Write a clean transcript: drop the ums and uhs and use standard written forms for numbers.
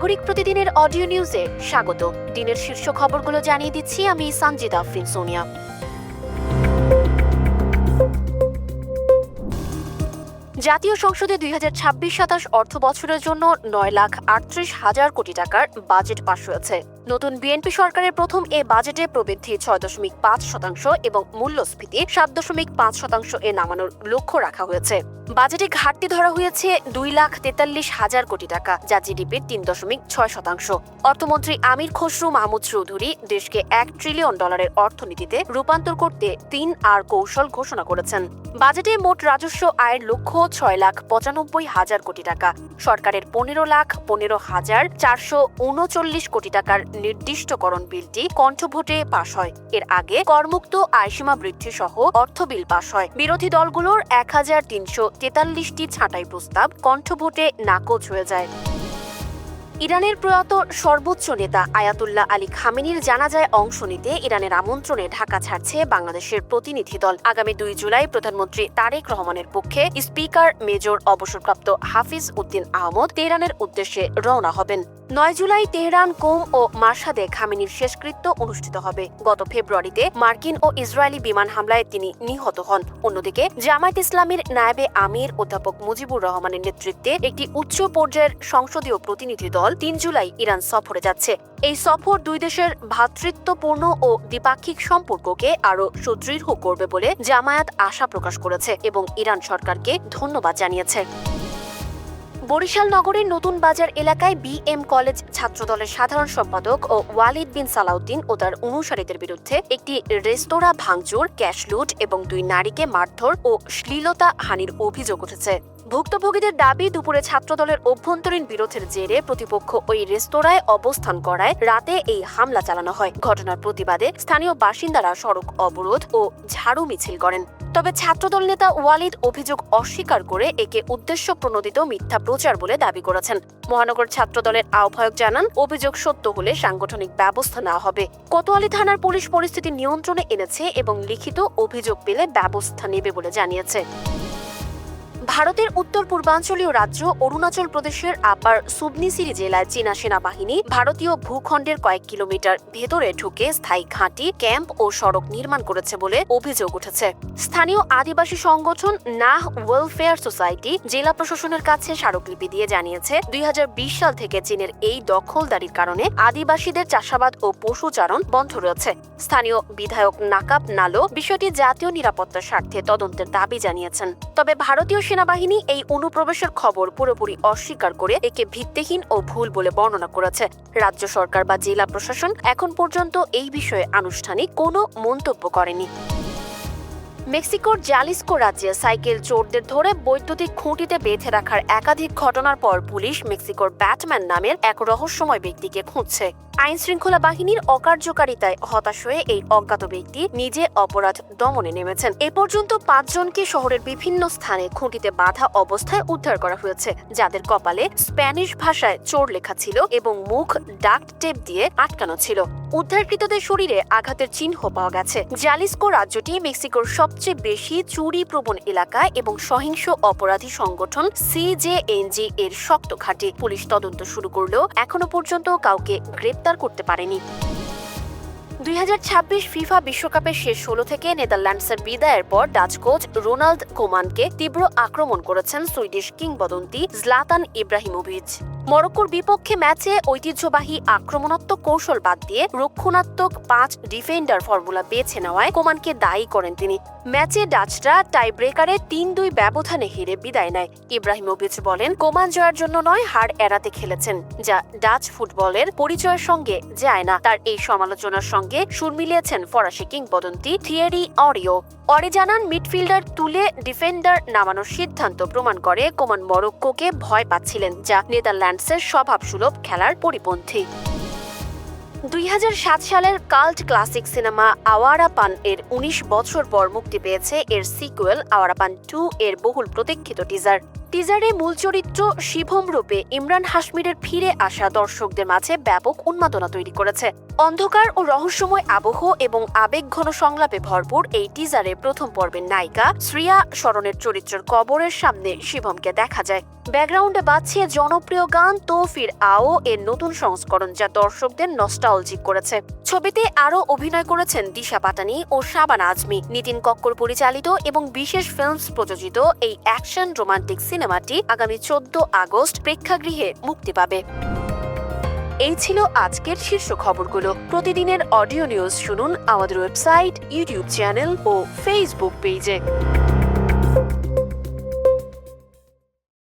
নাগরিক প্রতিদিনের অডিও নিউজে স্বাগত। দিনের শীর্ষ খবরগুলো জানিয়ে দিচ্ছি আমি সঞ্জিদা আফরিন সোনিয়া। জাতীয় সংসদে 2026-27 অর্থ বছরের জন্য 9,38,000 কোটি টাকার বাজেট পাস হয়েছে। নতুন বিএনপি সরকারের প্রথম এ বাজেটে প্রবৃদ্ধি 6.5% এবং মূল্যস্ফীতি 7.5% এ নামানোর লক্ষ্য রাখা হয়েছে। বাজেটে ঘাটতি ধরা হয়েছে 2,43,000 কোটি টাকা, যা জিডিপির 3.6%। অর্থমন্ত্রী আমির খসরু মাহমুদ চৌধুরী দেশকে $1 ট্রিলিয়ন অর্থনীতিতে রূপান্তর করতে 3R কৌশল ঘোষণা করেছেন। বাজেটে মোট রাজস্ব আয়ের লক্ষ্য 6,95,000 কোটি টাকা। সরকারের 15,15,439 কোটি টাকার নির্দিষ্টকরণ বিলটি কণ্ঠভোটে পাশ হয়। এর আগে করমুক্ত আয়সীমা বৃদ্ধি সহ অর্থ বিল পাশ হয়। বিরোধী দলগুলোর 1,343টি ছাঁটাই প্রস্তাব কণ্ঠভোটে নাকচ হয়ে যায়। ইরানের প্রয়াত সর্বোচ্চ নেতা আয়াতুল্লাহ আলী খামেনির জানাজায় অংশ নিতে ইরানের আমন্ত্রণে ঢাকা ছাড়ছে বাংলাদেশের প্রতিনিধি দল। আগামী 2 জুলাই প্রধানমন্ত্রী তারেক রহমানের পক্ষে স্পিকার মেজর অবসরপ্রাপ্ত হাফিজ উদ্দিন আহমদ তেহরানের উদ্দেশ্যে রওনা হবেন। 9 জুলাই তেহরান, কোম ও মাশহাদে খামেনির শেষকৃত্য অনুষ্ঠিত হবে। গত ফেব্রুয়ারিতে মার্কিন ও ইসরায়েলি বিমান হামলায় তিনি নিহত হন। অন্যদিকে জামায়াত ইসলামীর নায়েবে আমির অধ্যাপক মুজিবুর রহমানের নেতৃত্বে একটি উচ্চ পর্যায়ের সংসদীয় প্রতিনিধি দল 3 জুলাই ইরান সফরে যাচ্ছে। এই সফর দুই দেশের ভ্রাতৃত্বপূর্ণ ও দ্বিপাক্ষিক সম্পর্ককে আরও সুদৃঢ় করবে বলে জামায়াত আশা প্রকাশ করেছে এবং ইরান সরকারকে ধন্যবাদ জানিয়েছে। বরিশাল নগরের নতুন বাজার এলাকায় বিএম কলেজ ছাত্রদলের সাধারণ সম্পাদক ও ওয়ালিদ বিন সালাউদ্দিন ও তার অনুসারীদের বিরুদ্ধে একটি রেস্তোরাঁ ভাঙচুর, ক্যাশ লুট এবং 2 নারীকে মারধর ও শ্লীলতা হানির অভিযোগ উঠেছে। ভুক্তভোগীদের দাবি, দুপুরে ছাত্রদলের অভ্যন্তরীণ বিরোধের জেরে প্রতিপক্ষ ওই রেস্তোরাঁয় অবস্থান করায় রাতে এই হামলা চালানো হয়। ঘটনার প্রতিবাদে স্থানীয় বাসিন্দারা সড়ক অবরোধ ও ঝাড়ু মিছিল করেন। তবে ছাত্রদল নেতা ওয়ালিদ অভিযোগ অস্বীকার করে একে উদ্দেশ্য প্রণোদিত মিথ্যা প্রচার বলে দাবি করেছেন। মহানগর ছাত্রদলের আহ্বায়ক জানান, অভিযোগ সত্য হলে সাংগঠনিক ব্যবস্থা নেওয়া হবে। কোতোয়ালি থানার পুলিশ পরিস্থিতি নিয়ন্ত্রণে এনেছে এবং লিখিত অভিযোগ পেলে ব্যবস্থা নেবে বলে জানিয়েছে। ভারতের উত্তর পূর্বাঞ্চলীয় রাজ্য অরুণাচল প্রদেশের আপার সুবনসিরি জেলায় চীনা সেনাবাহিনী ভারতীয় ভূখণ্ডের কয়েক কিলোমিটার ভেতরে ঢুকে স্থায়ী ঘাঁটি, ক্যাম্প ও সড়ক নির্মাণ করেছে বলে অভিযোগ উঠেছে। স্থানীয় আদিবাসী সংগঠন নাহ ওয়েলফেয়ার সোসাইটি জেলা প্রশাসনের কাছে স্মারকলিপি দিয়ে জানিয়েছে, 2020 সাল থেকে চীনের এই দখলদারির কারণে আদিবাসীদের চাষাবাদ ও পশুচারণ বন্ধ রয়েছে। স্থানীয় বিধায়ক নাকাব নালো বিষয়টি জাতীয় নিরাপত্তার স্বার্থে তদন্তের দাবি জানিয়েছেন। তবে ভারতীয় সেনাবাহিনী এই অনুপ্রবেশের খবর পুরোপুরি অস্বীকার করে একে ভিত্তিহীন ও ভুল বলে বর্ণনা করেছে। রাজ্য সরকার বা জেলা প্রশাসন এখন পর্যন্ত এই বিষয়ে আনুষ্ঠানিক কোনো মন্তব্য করেনি। মেক্সিকোর জালিস্কো রাজ্যে সাইকেল চোরদের ধরে বৈদ্যুতিক খুঁটিতে বেঁধে রাখার একাধিক ঘটনার পর পুলিশ মেক্সিকোর ব্যাটম্যান নামের এক রহস্যময় ব্যক্তিকে খুঁজছে। আইন শৃঙ্খলা বাহিনীর অকার্যকারিতায় হতাশ হয়ে এই অজ্ঞাত ব্যক্তি নিজে অপরাধ দমনে নেমেছেন। এ পর্যন্ত 5 জনকে শহরের বিভিন্ন স্থানে খুঁটিতে বাঁধা অবস্থায় উদ্ধার করা হয়েছে, যাদের কপালে স্প্যানিশ ভাষায় চোর লেখা ছিল এবং মুখ ডাক্ট টেপ দিয়ে আটকানো ছিল। উদ্ধারকৃতদের শরীরে আঘাতের চিহ্ন পাওয়া গেছে। জালিস্কো রাজ্যটি মেক্সিকোর সবচেয়ে বেশি চুরি প্রবণ এলাকা এবং সহিংস অপরাধী সংগঠন সিজেএনজি এর শক্ত ঘাঁটি। পুলিশ তদন্ত শুরু করলেও এখনো পর্যন্ত কাউকে গ্রেপ্তার করতে পারেনি। 2026 ফিফা বিশ্বকাপের শেষ 16 থেকে নেদারল্যান্ডসের বিদায়ের পর ডাচ কোচ রোনাল্ড কোমানকে তীব্র আক্রমণ করেছেন সুইডিশ কিংবদন্তি জলাতান ইব্রাহিমোভিচ। মরক্কোর বিপক্ষে ম্যাচে ঐতিহ্যবাহী আক্রমণাত্মক কৌশল বাদ দিয়ে রক্ষণাত্মক 5 ডিফেন্ডার ফর্মুলা বেছে নেওয়ায় কোমানকে দায়ী করেন তিনি। ম্যাচে ডাচরা টাই ব্রেকারে 3-2 ব্যবধানে হেরে বিদায় নেয়। ইব্রাহিমোভিচ বলেন, কোমান জয়ের জন্য নয়, হার এড়াতে খেলেছেন, যা ডাচ ফুটবলের পরিচয়ের সঙ্গে যায় না। তার এই সমালোচনার সঙ্গে সুর মিলিয়েছেন ফরাসি কিংবদন্তি থিয়েরি অরিও। অরে জানান, মিডফিল্ডার তুলে ডিফেন্ডার নামানোর সিদ্ধান্ত প্রমাণ করে কোমান মরক্কোকে ভয় পাচ্ছিলেন, যা নেদারল্যান্ডসের স্বভাবসুলভ খেলার পরিপন্থী। 2007 সালের কাল্ট ক্লাসিক সিনেমা আওয়ারা পান এর 19 বছর পর মুক্তি পেয়েছে এর সিকুয়েল আওয়ারা পান 2 এর বহুল প্রতীক্ষিত টিজার। টিজারে মূল চরিত্র শিভম রূপে ইমরান হাশমিরের ফিরে আসা দর্শকদের মাঝে ব্যাপক উন্মাদনা তৈরি করেছে। অন্ধকার ও রহস্যময় আবহ এবং আবেগঘন সংলাপে ভরপুর এই টিজারে প্রথম পর্বের নায়িকা শ্রিয়া শরণের চরিত্রের কবরের সামনে শিভমকে দেখা যায়। ব্যাকগ্রাউন্ডে বাজছে জনপ্রিয় গান তো ফির আও এর নতুন সংস্করণ, যা দর্শকদের নস্টালজিক করেছে। ছবিতে আরও অভিনয় করেছেন দিশা পাটানি ও শাবানা আজমি। নিতিন কক্কর পরিচালিত এবং বিশেষ ফিল্মস প্রযোজিত এই অ্যাকশন রোমান্টিক সিনেমাটি আগামী 14 আগস্ট প্রেক্ষাগৃহে মুক্তি পাবে। এই ছিল আজকের শীর্ষ খবরগুলো। প্রতিদিনের অডিও নিউজ শুনুন আমাদের ওয়েবসাইট, ইউটিউব চ্যানেল ও ফেসবুক পেজে।